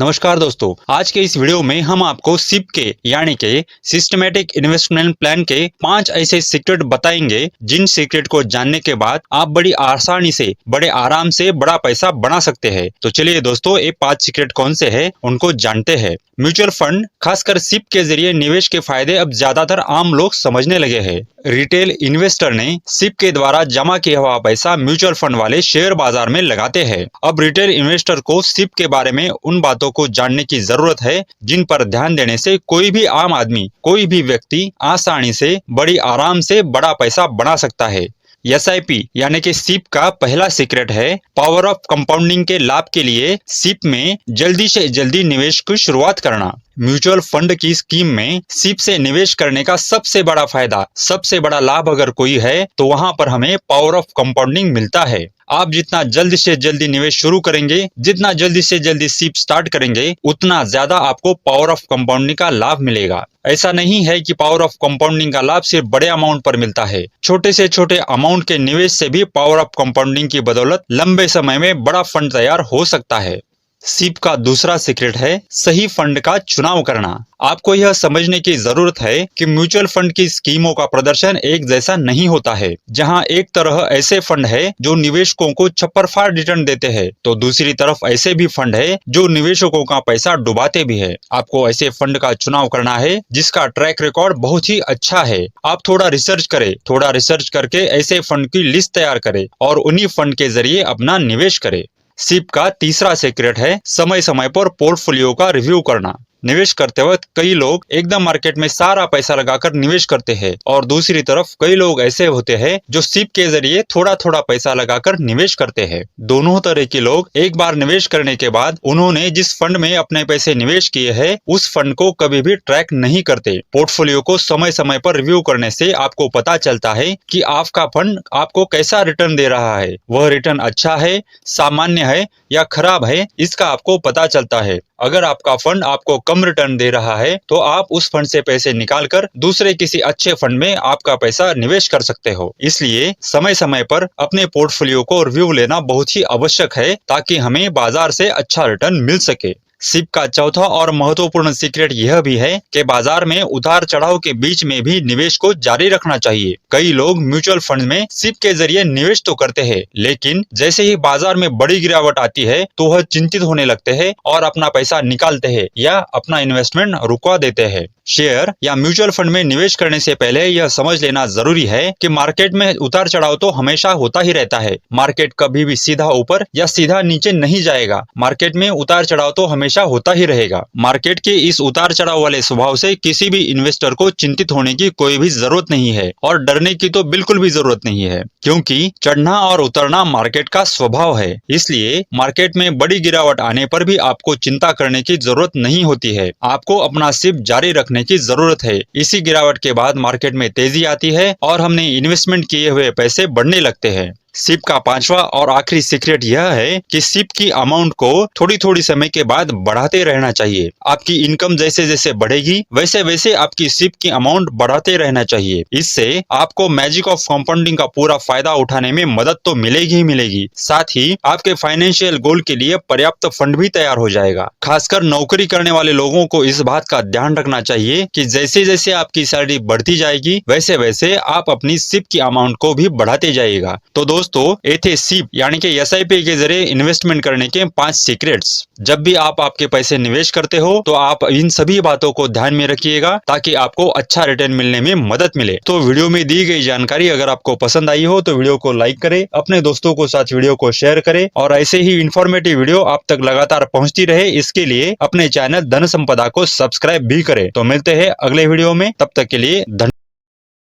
नमस्कार दोस्तों, आज के इस वीडियो में हम आपको सिप के यानी के सिस्टमेटिक इन्वेस्टमेंट प्लान के 5 ऐसे सीक्रेट बताएंगे जिन सीक्रेट को जानने के बाद आप बड़ी आसानी से बड़े आराम से बड़ा पैसा बना सकते हैं। तो चलिए दोस्तों, ये 5 सीक्रेट कौन से हैं उनको जानते हैं। म्यूचुअल फंड खासकर सिप के जरिए निवेश के फायदे अब ज्यादातर आम लोग समझने लगे हैं। रिटेल इन्वेस्टर ने सिप के द्वारा जमा किया हुआ पैसा म्यूचुअल फंड वाले शेयर बाजार में लगाते हैं। अब रिटेल इन्वेस्टर को सिप के बारे में उन बातों को जानने की जरूरत है जिन पर ध्यान देने से कोई भी आम आदमी, कोई भी व्यक्ति आसानी से बड़ी आराम से बड़ा पैसा बना सकता है। SIP यानी कि सिप का पहला सीक्रेट है पावर ऑफ कंपाउंडिंग के लाभ के लिए सिप में जल्दी से जल्दी निवेश की शुरुआत करना। म्यूचुअल फंड की स्कीम में सिप से निवेश करने का सबसे बड़ा फायदा, सबसे बड़ा लाभ अगर कोई है तो वहां पर हमें पावर ऑफ कंपाउंडिंग मिलता है। आप जितना जल्दी से जल्दी निवेश शुरू करेंगे, जितना जल्दी से जल्दी सिप स्टार्ट करेंगे, उतना ज्यादा आपको पावर ऑफ कंपाउंडिंग का लाभ मिलेगा। ऐसा नहीं है कि पावर ऑफ कंपाउंडिंग का लाभ सिर्फ बड़े अमाउंट पर मिलता है। छोटे से छोटे अमाउंट के निवेश से भी पावर ऑफ कंपाउंडिंग की बदौलत लंबे समय में बड़ा फंड तैयार हो सकता है। सिप का दूसरा सीक्रेट है सही फंड का चुनाव करना। आपको यह समझने की जरूरत है कि म्यूचुअल फंड की स्कीमों का प्रदर्शन एक जैसा नहीं होता है। जहां एक तरह ऐसे फंड है जो निवेशकों को छप्परफाड़ रिटर्न देते हैं, तो दूसरी तरफ ऐसे भी फंड है जो निवेशकों का पैसा डुबाते भी है। आपको ऐसे फंड का चुनाव करना है जिसका ट्रैक रिकॉर्ड बहुत ही अच्छा है। आप थोड़ा रिसर्च करें, थोड़ा रिसर्च करके ऐसे फंड की लिस्ट तैयार करें और उन्हीं फंड के जरिए अपना निवेश करें। सिप का तीसरा सीक्रेट है समय समय पर पोर्टफोलियो का रिव्यू करना। निवेश करते वक्त कई लोग एकदम मार्केट में सारा पैसा लगाकर निवेश करते हैं और दूसरी तरफ कई लोग ऐसे होते हैं जो सिप के जरिए थोड़ा थोड़ा पैसा लगाकर निवेश करते हैं। दोनों तरह के लोग एक बार निवेश करने के बाद उन्होंने जिस फंड में अपने पैसे निवेश किए हैं उस फंड को कभी भी ट्रैक नहीं करते। पोर्टफोलियो को समय समय पर रिव्यू करने से आपको पता चलता है कि आपका फंड आपको कैसा रिटर्न दे रहा है। वह रिटर्न अच्छा है, सामान्य है या खराब है, इसका आपको पता चलता है। अगर आपका फंड आपको कम रिटर्न दे रहा है तो आप उस फंड से पैसे निकालकर दूसरे किसी अच्छे फंड में आपका पैसा निवेश कर सकते हो। इसलिए समय समय पर अपने पोर्टफोलियो को रिव्यू लेना बहुत ही आवश्यक है ताकि हमें बाजार से अच्छा रिटर्न मिल सके। सिप का चौथा और महत्वपूर्ण सीक्रेट यह भी है कि बाजार में उतार चढ़ाव के बीच में भी निवेश को जारी रखना चाहिए। कई लोग म्यूचुअल फंड में सिप के जरिए निवेश तो करते हैं, लेकिन जैसे ही बाजार में बड़ी गिरावट आती है तो वह चिंतित होने लगते हैं और अपना पैसा निकालते हैं या अपना इन्वेस्टमेंट रुकवा देते हैं। शेयर या म्यूचुअल फंड में निवेश करने से पहले यह समझ लेना जरूरी है कि मार्केट में उतार चढ़ाव तो हमेशा होता ही रहता है। मार्केट कभी भी सीधा ऊपर या सीधा नीचे नहीं जाएगा। मार्केट में उतार चढ़ाव तो हमेशा होता ही रहेगा। मार्केट के इस उतार चढ़ाव वाले स्वभाव से किसी भी इन्वेस्टर को चिंतित होने की कोई भी जरूरत नहीं है और डरने की तो बिल्कुल भी जरूरत नहीं है, क्योंकि चढ़ना और उतरना मार्केट का स्वभाव है। इसलिए मार्केट में बड़ी गिरावट आने पर भी आपको चिंता करने की जरूरत नहीं होती है। आपको अपना सिप जारी रखने की जरूरत है। इसी गिरावट के बाद मार्केट में तेजी आती है और हमने इन्वेस्टमेंट किए हुए पैसे बढ़ने लगते हैं। सिप का पांचवा और आखिरी सीक्रेट यह है कि सिप की अमाउंट को थोड़ी थोड़ी समय के बाद बढ़ाते रहना चाहिए। आपकी इनकम जैसे जैसे बढ़ेगी वैसे वैसे आपकी सिप की अमाउंट बढ़ाते रहना चाहिए। इससे आपको मैजिक ऑफ कंपाउंडिंग का पूरा फायदा उठाने में मदद तो मिलेगी ही मिलेगी, साथ ही आपके फाइनेंशियल गोल के लिए पर्याप्त फंड भी तैयार हो जाएगा। खासकर नौकरी करने वाले लोगों को इस बात का ध्यान रखना चाहिए कि जैसे जैसे आपकी सैलरी बढ़ती जाएगी वैसे वैसे आप अपनी सिप की अमाउंट को भी बढ़ाते जाइएगा। तो दोस्तों, ये थे सिप यानी कि SIP के जरिए इन्वेस्टमेंट करने के 5 सीक्रेट्स। जब भी आप आपके पैसे निवेश करते हो तो आप इन सभी बातों को ध्यान में रखिएगा ताकि आपको अच्छा रिटर्न मिलने में मदद मिले। तो वीडियो में दी गई जानकारी अगर आपको पसंद आई हो तो वीडियो को लाइक करें, अपने दोस्तों को साथ वीडियो को शेयर करें और ऐसे ही इंफॉर्मेटिव वीडियो आप तक लगातार पहुंचती रहे, इसके लिए अपने चैनल धन संपदा को सब्सक्राइब भी करें। तो मिलते हैं अगले वीडियो में, तब तक के लिए धन्यवाद।